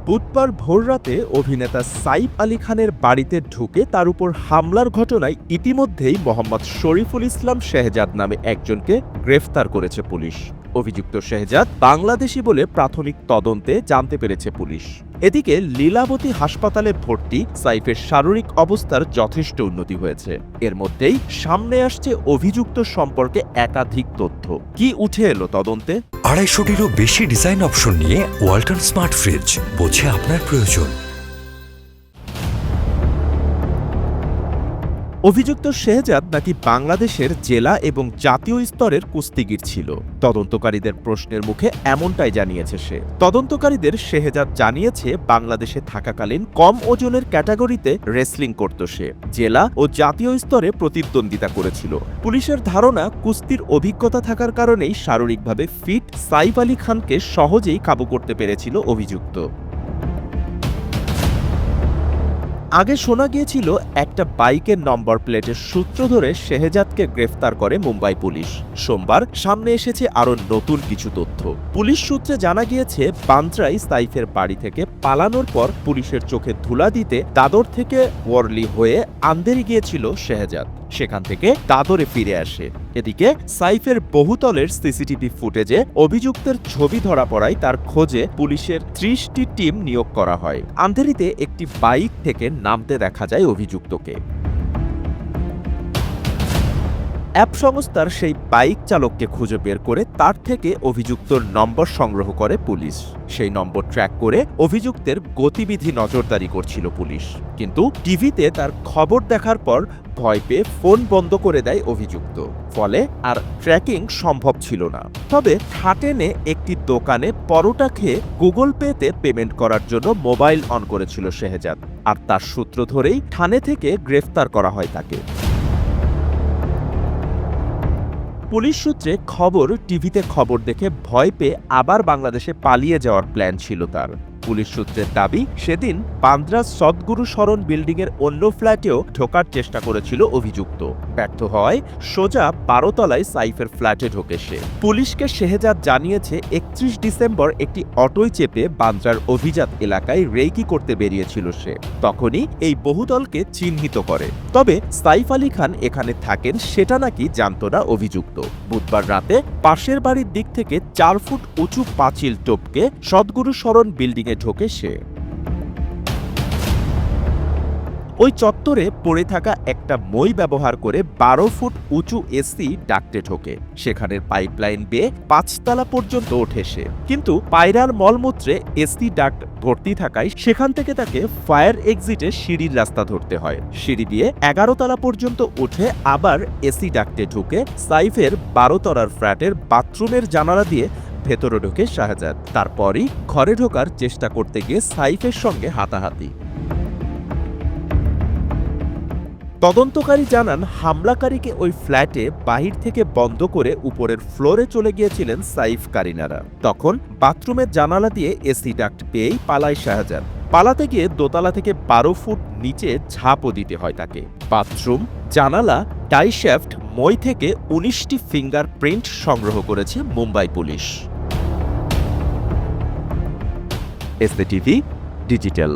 বুধবার ভোররাতে অভিনেতা সাইফ আলী খানের বাড়িতে ঢুকে তার উপর হামলার ঘটনায় ইতিমধ্যেই মোহাম্মদ শরীফুল ইসলাম শেহজাদ নামে একজনকে গ্রেফতার করেছে পুলিশ। অভিযুক্ত শেহজাদ বাংলাদেশি বলে প্রাথমিক তদন্তে জানতে পেরেছে পুলিশ। এদিকে লীলাবতী হাসপাতালে ভর্তি সাইফের শারীরিক অবস্থার যথেষ্ট উন্নতি হয়েছে। এর মধ্যেই সামনে আসছে অভিযুক্ত সম্পর্কে একাধিক তথ্য। কি উঠে এলো তদন্তে? 250-টিরও বেশি ডিজাইন অপশন নিয়ে ওয়ালটন স্মার্ট ফ্রিজ, বোঝে আপনার প্রয়োজন। অভিযুক্ত শেহজাদ নাকি বাংলাদেশের জেলা এবং জাতীয় স্তরের কুস্তিগির ছিল। তদন্তকারীদের প্রশ্নের মুখে এমনটাই জানিয়েছে সে। তদন্তকারীদের শেহজাদ জানিয়েছে বাংলাদেশে থাকাকালীন কম ওজনের ক্যাটাগরিতে রেসলিং করত সে। জেলা ও জাতীয় স্তরে প্রতিদ্বন্দ্বিতা করেছিল। পুলিশের ধারণা কুস্তির অভিজ্ঞতা থাকার কারণেই শারীরিকভাবে ফিট সাইফ আলী খানকে সহজেই কাবু করতে পেরেছিল অভিযুক্ত। আগে শোনা গিয়েছিল একটা বাইকের নম্বর প্লেটের সূত্র ধরে শেহজাদকে গ্রেফতার করে মুম্বাই পুলিশ। সোমবার সামনে এসেছে আরও নতুন কিছু তথ্য। পুলিশ সূত্রে জানা গিয়েছে বান্দ্রায় সাইফের বাড়ি থেকে পালানোর পর পুলিশের চোখে ধুলা দিতে দাদর থেকে ওয়ারলি হয়ে আন্দেরি গিয়েছিল শেহজাদ। সেখান থেকে দাদরে ফিরে আসে। এদিকে সাইফের বহুতলের সিসিটিভি ফুটেজে অভিযুক্তের ছবি ধরা পড়ায় তার খোঁজে পুলিশের 30টি টিম নিয়োগ করা হয়। আন্ধেরিতে একটি বাইক থেকে নামতে দেখা যায় অভিযুক্তকে। অ্যাপ সংস্থার সেই বাইক চালককে খুঁজে বের করে তার থেকে অভিযুক্তর নম্বর সংগ্রহ করে পুলিশ। সেই নম্বর ট্র্যাক করে অভিযুক্তের গতিবিধি নজরদারি করছিল পুলিশ। কিন্তু টিভিতে তার খবর দেখার পর ভয় পেয়ে ফোন বন্ধ করে দেয় অভিযুক্ত। ফলে আর ট্র্যাকিং সম্ভব ছিল না। তবে ঠাটেনে একটি দোকানে পরোটা খেয়ে গুগল পেতে পেমেন্ট করার জন্য মোবাইল অন করেছিল শেহজাদ। আর তার সূত্র ধরেই থানে থেকে গ্রেফতার করা হয় তাকে। পুলিশ সূত্রে খবর, টিভিতে খবর দেখে ভয় পেয়ে আবার বাংলাদেশে পালিয়ে যাওয়ার প্ল্যান ছিল তার। পুলিশ সূত্রের দাবি, সেদিন বান্দ্রা সদ্গুরু শরণ বিল্ডিংয়ের অন্য ফ্ল্যাটেও ঢোকার চেষ্টা করেছিল অভিযুক্ত। ব্যর্থ হওয়ায় সোজা 12 তলায় সাইফের ফ্ল্যাটে ঢোকে সে। পুলিশকে শেহজাদ জানিয়েছে 31 ডিসেম্বর একটি অটোয় চেপে বান্দ্রার অভিজাত এলাকায় রেকি করতে বেরিয়েছিল সে। তখনই এই বহুতলকে চিহ্নিত করে। তবে সাইফ আলী খান এখানে থাকেন সেটা নাকি জানত না অভিযুক্ত। বুধবার রাতে পাশের বাড়ির দিক থেকে 4 ফুট উঁচু পাঁচিল টপকে সদ্গুরু শরণ বিল্ডিংয়ে ঢোকে সে। ওই চত্বরে পড়ে থাকা একটা মই ব্যবহার করে 12 ফুট উঁচু এসি ডাক্টে ঢোকে। সেখানের পাইপলাইন বেয়ে 5 তলা পর্যন্ত ওঠে সে। কিন্তু পায়রার মলমূত্রে এসি ডাক্ট ভর্তি থাকায় সেখান থেকে তাকে ফায়ার এক্সিটে সিঁড়ির রাস্তা ধরতে হয়। সিঁড়ি দিয়ে 11 তলা পর্যন্ত উঠে আবার এসি ডাক্টে ঢুকে সাইফের 12 তলার ফ্ল্যাটের বাথরুমের জানালা দিয়ে ভেতরে ঢোকে শাহজাদ। তারপরই ঘরে ঢোকার চেষ্টা করতে গিয়ে সাইফের সঙ্গে হাতাহাতি। তদন্তকারী জানান, হামলাকারীকে ওই ফ্ল্যাটে বাহির থেকে বন্ধ করে উপরের ফ্লোরে চলে গিয়েছিলেন সাইফ কারিনারা। তখন বাথরুমের জানালা দিয়ে এসি ডাক্ট পেয়েই পালায় শাহজাদ। পালাতে গিয়ে দোতলা থেকে 12 ফুট নিচে ঝাঁপও দিতে হয় তাকে। বাথরুম, জানালা, টাইশ্যাফট, মই থেকে 19টি ফিঙ্গারপ্রিন্ট সংগ্রহ করেছে মুম্বাই পুলিশ। SCTV digital.